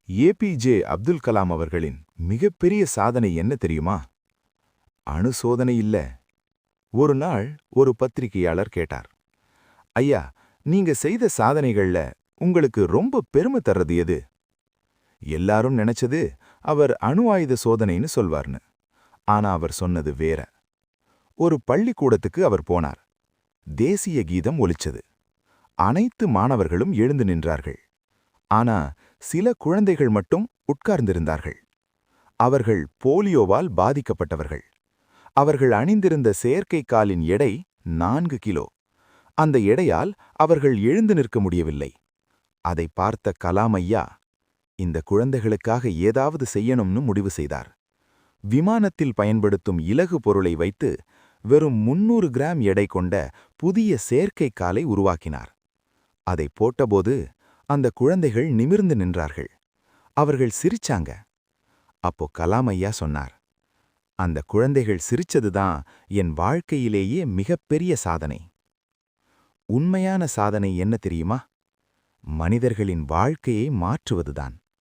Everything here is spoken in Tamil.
ஏபிஜே அப்துல் கலாம் அவர்களின் மிகப்பெரிய சாதனை என்ன தெரியுமா? அணு சோதனை இல்ல. ஒரு நாள் ஒரு பத்திரிகையாளர் கேட்டார், ஐயா, நீங்க செய்த சாதனைகள்ல உங்களுக்கு ரொம்ப பெருமை தர்றது எது? எல்லாரும் நினைச்சது அவர் அணு ஆயுத சோதனைன்னு சொல்வார்னு. ஆனா அவர் சொன்னது வேற. ஒரு பள்ளிக்கூடத்துக்கு அவர் போனார். தேசிய கீதம் ஒலிச்சது. அனைத்து மாணவர்களும் எழுந்து நின்றார்கள். ஆனா சில குழந்தைகள் மட்டும் உட்கார்ந்திருந்தார்கள். அவர்கள் போலியோவால் பாதிக்கப்பட்டவர்கள். அவர்கள் அணிந்திருந்த செயற்கை காலின் எடை 4 கிலோ. அந்த எடையால் அவர்கள் எழுந்து நிற்க முடியவில்லை. அதை பார்த்த கலாம் ஐயா, இந்த குழந்தைகளுக்காக ஏதாவது செய்யணும்னு முடிவு செய்தார். விமானத்தில் பயன்படுத்தும் இலகு பொருளை வைத்து வெறும் 300 கிராம் எடை கொண்ட புதிய செயற்கை காலை உருவாக்கினார். அதை போட்டபோது அந்த குழந்தைகள் நிமிர்ந்து நின்றார்கள். அவர்கள் சிரிச்சாங்க. அப்போ கலாம் ஐயா சொன்னார், அந்த குழந்தைகள் சிரிச்சதுதான் என் வாழ்க்கையிலேயே மிகப்பெரிய சாதனை. உண்மையான சாதனை என்ன தெரியுமா? மனிதர்களின் வாழ்க்கையை மாற்றுவதுதான்.